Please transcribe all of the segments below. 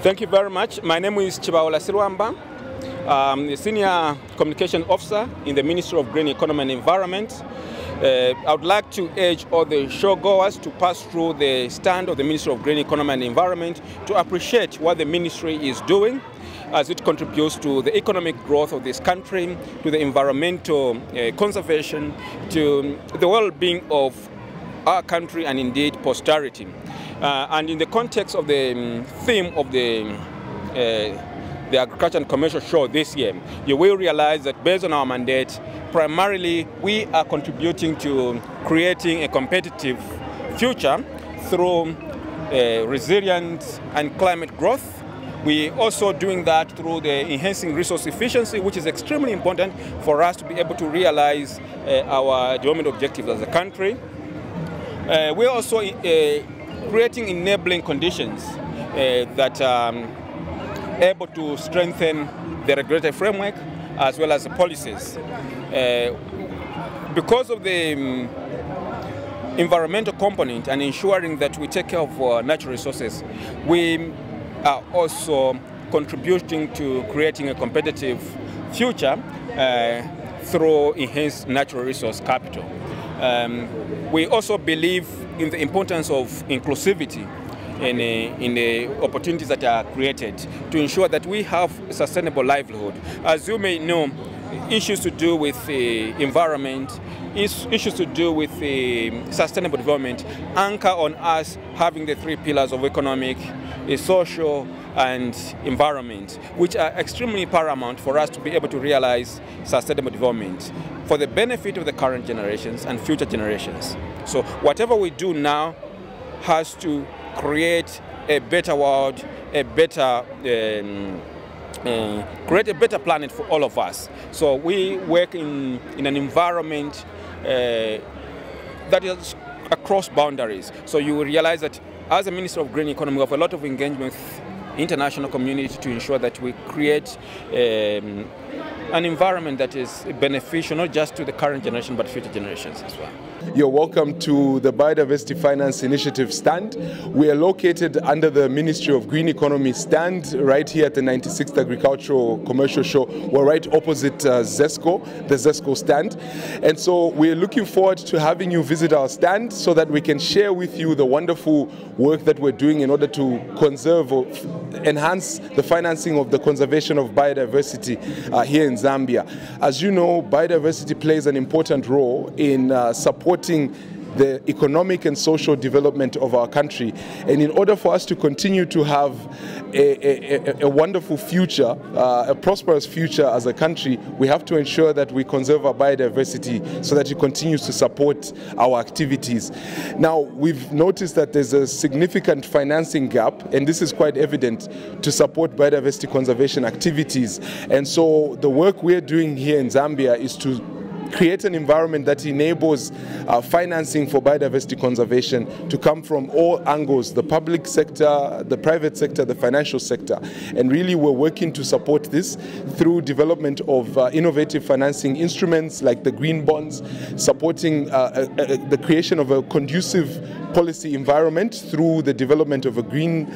Thank you very much. My name is Chibaola Sirwamba. I'm the Senior Communication Officer in the Ministry of Green Economy and Environment. I would like to urge all the showgoers to pass through the stand of the Ministry of Green Economy and Environment to appreciate what the ministry is doing as it contributes to the economic growth of this country, to the environmental conservation, to the well-being of our country and indeed posterity. And in the context of the theme of the Agricultural and Commercial Show this year, you will realize that based on our mandate, primarily we are contributing to creating a competitive future through resilience and climate growth. We are also doing that through the enhancing resource efficiency, which is extremely important for us to be able to realize our development objectives as a country. We are also creating enabling conditions that are able to strengthen the regulatory framework as well as the policies. Because of the environmental component and ensuring that we take care of natural resources, we are also contributing to creating a competitive future through enhanced natural resource capital. We also believe in the importance of inclusivity in the opportunities that are created to ensure that we have a sustainable livelihood. As you may know, issues to do with the environment, issues to do with the sustainable development anchor on us having the three pillars of economic, social, and environment, which are extremely paramount for us to be able to realize sustainable development for the benefit of the current generations and future generations. So whatever we do now has to create a better world, create a better planet for all of us. So we work in an environment that is across boundaries. So you will realize that as a Minister of Green Economy, we have a lot of engagement with international community to ensure that we create an environment that is beneficial not just to the current generation but future generations as well. You're welcome to the Biodiversity Finance Initiative stand. We are located under the Ministry of Green Economy stand right here at the 96th Agricultural Commercial Show. We're right opposite ZESCO, the ZESCO stand. And so we're looking forward to having you visit our stand so that we can share with you the wonderful work that we're doing in order to conserve or enhance the financing of the conservation of biodiversity here in Zambia. As you know, biodiversity plays an important role in supporting the economic and social development of our country. And in order for us to continue to have a wonderful future, a prosperous future as a country, we have to ensure that we conserve our biodiversity so that it continues to support our activities. Now, we've noticed that there's a significant financing gap, and this is quite evident, to support biodiversity conservation activities. And so the work we're doing here in Zambia is to create an environment that enables financing for biodiversity conservation to come from all angles, the public sector, the private sector, the financial sector. And really we're working to support this through development of innovative financing instruments like the green bonds, supporting the creation of a conducive policy environment through the development of a green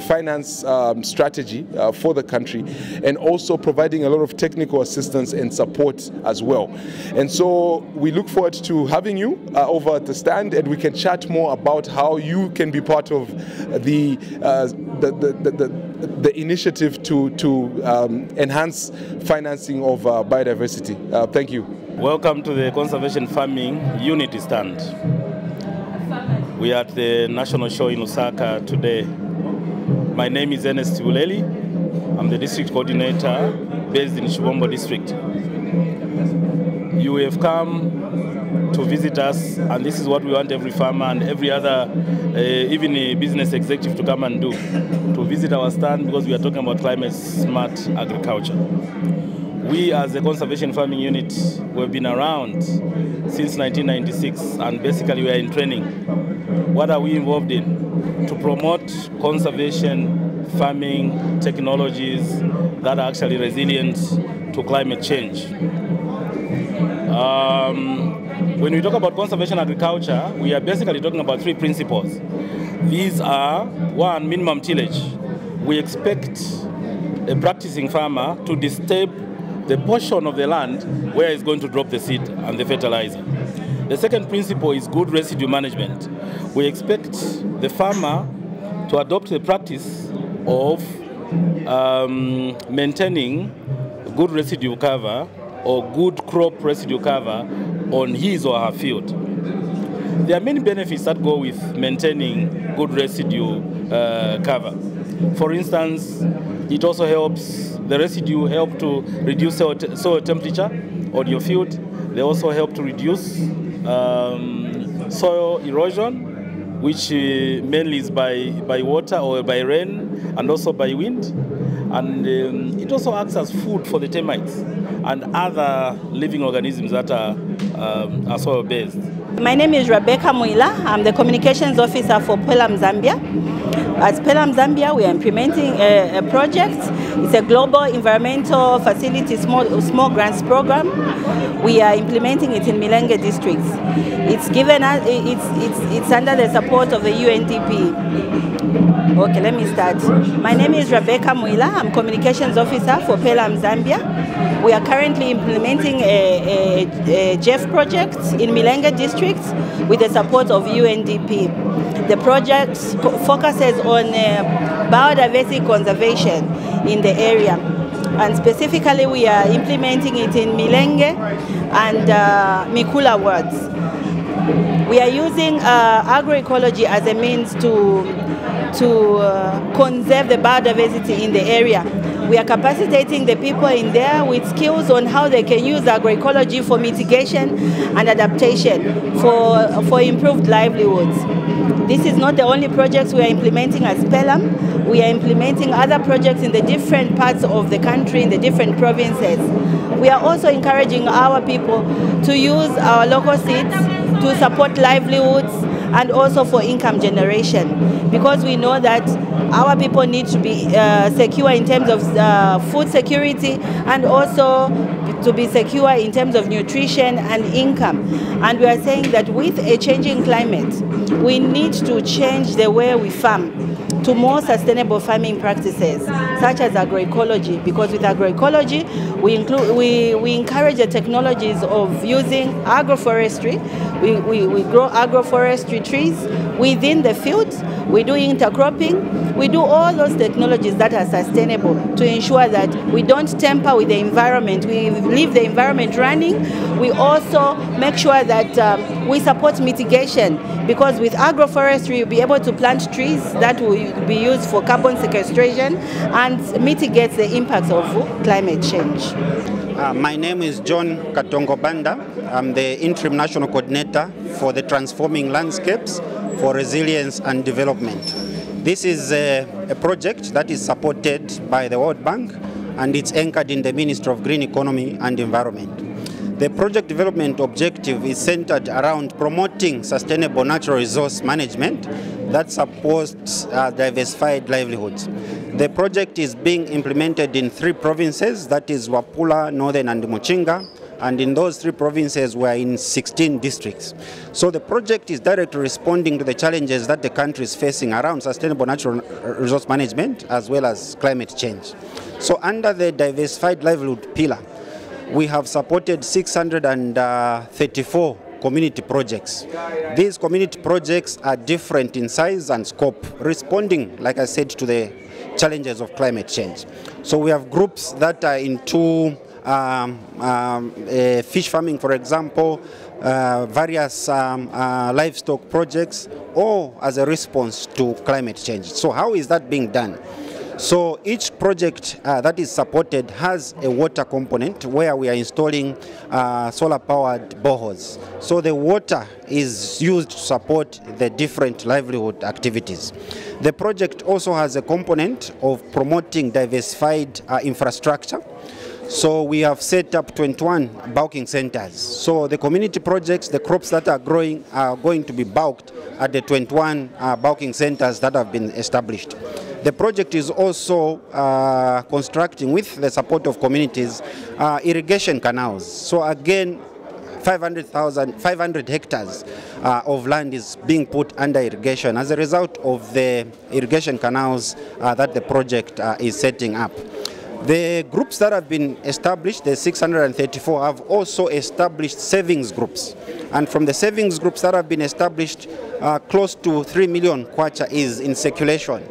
finance strategy for the country, and also providing a lot of technical assistance and support as well. And so we look forward to having you over at the stand, and we can chat more about how you can be part of the initiative to enhance financing of biodiversity. Thank you. Welcome to the Conservation Farming Unity stand. We are at the National Show in Lusaka today. My name is Ernest Uleli. I'm the district coordinator based in Shibombo district. You have come to visit us, and this is what we want every farmer and every other, even a business executive, to come and do, to visit our stand, because we are talking about climate smart agriculture. We as a conservation farming unit, we've been around since 1996, and basically we are in training. What are we involved in? To promote conservation farming technologies that are actually resilient to climate change. When we talk about conservation agriculture, we are basically talking about three principles. These are, one, minimum tillage. We expect a practicing farmer to disturb the portion of the land where he's going to drop the seed and the fertilizer. The second principle is good residue management. We expect the farmer to adopt the practice of maintaining good residue cover or good crop residue cover on his or her field. There are many benefits that go with maintaining good residue cover. For instance, it also helps, the residue help to reduce soil temperature on your field. They also help to reduce soil erosion, which mainly is by water or by rain and also by wind. And it also acts as food for the termites and other living organisms that are soil-based. My name is Rebecca Muila. I'm the Communications Officer for Pelham Zambia. At Pelham Zambia, we are implementing a project. It's a global environmental facility small grants program. We are implementing it in Milenge district. It's given us, it's under the support of the UNDP. Okay, let me start. My name is Rebecca Muila. I'm Communications Officer for Pelham Zambia. We are currently implementing a JEF project in Milenge district with the support of UNDP. The project focuses on biodiversity conservation in the area. And specifically, we are implementing it in Milenge and Mikula wards. We are using agroecology as a means to conserve the biodiversity in the area. We are capacitating the people in there with skills on how they can use agroecology for mitigation and adaptation for improved livelihoods. This is not the only projects we are implementing as Pelham. We are implementing other projects in the different parts of the country, in the different provinces. We are also encouraging our people to use our local seeds to support livelihoods and also for income generation, because we know that our people need to be secure in terms of food security and also to be secure in terms of nutrition and income. And we are saying that with a changing climate, we need to change the way we farm to more sustainable farming practices, such as agroecology, because with agroecology, we encourage the technologies of using agroforestry. We grow agroforestry trees within the fields. We do intercropping. We do all those technologies that are sustainable to ensure that we don't tamper with the environment. We leave the environment running. We also make sure that we support mitigation, because with agroforestry, you'll be able to plant trees that will be used for carbon sequestration and mitigate the impacts of climate change. My name is John Katongo Banda. I'm the Interim National Coordinator for the Transforming Landscapes for Resilience and Development. This is a project that is supported by the World Bank, and it's anchored in the Ministry of Green Economy and Environment. The project development objective is centered around promoting sustainable natural resource management that supports diversified livelihoods. The project is being implemented in 3 provinces, that is Wapula, Northern and Muchinga, and in those 3 provinces we are in 16 districts. So the project is directly responding to the challenges that the country is facing around sustainable natural resource management as well as climate change. So under the diversified livelihood pillar, we have supported 634 community projects. These community projects are different in size and scope, responding, like I said, to the challenges of climate change. So we have groups that are into fish farming, for example, various livestock projects, all as a response to climate change. So how is that being done? So each project that is supported has a water component where we are installing solar-powered boreholes. So the water is used to support the different livelihood activities. The project also has a component of promoting diversified infrastructure. So we have set up 21 bulking centers. So the community projects, the crops that are growing are going to be bulked at the 21 bulking centers that have been established. The project is also constructing, with the support of communities, irrigation canals. So again, 500 hectares of land is being put under irrigation as a result of the irrigation canals that the project is setting up. The groups that have been established, the 634, have also established savings groups. And from the savings groups that have been established, close to 3 million kwacha is in circulation,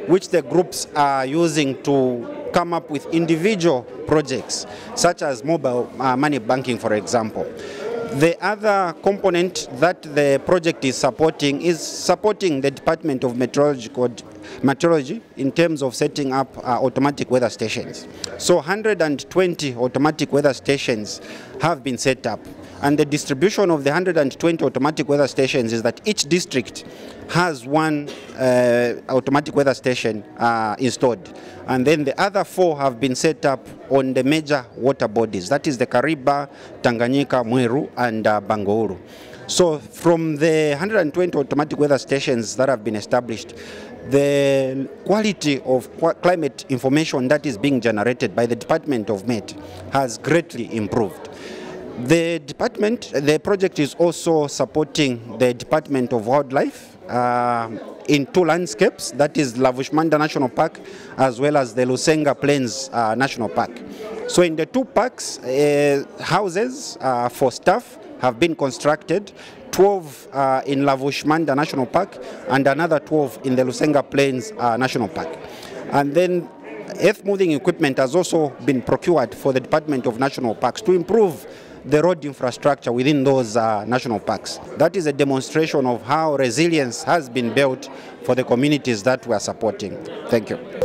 which the groups are using to come up with individual projects, such as mobile money banking, for example. The other component that the project is supporting the Department of Meteorology in terms of setting up automatic weather stations. So 120 automatic weather stations have been set up. And the distribution of the 120 automatic weather stations is that each district has one automatic weather station installed. And then the other 4 have been set up on the major water bodies. That is the Kariba, Tanganyika, Mweru, and Bangouru. So from the 120 automatic weather stations that have been established, the quality of climate information that is being generated by the Department of Met has greatly improved. The project is also supporting the Department of Wildlife in 2 landscapes, that is Lavushmanda National Park as well as the Lusenga Plains National Park. So in the 2 parks, houses for staff have been constructed, 12 in Lavushmanda National Park and another 12 in the Lusenga Plains National Park. And then earth-moving equipment has also been procured for the Department of National Parks to improve the road infrastructure within those national parks. That is a demonstration of how resilience has been built for the communities that we are supporting. Thank you.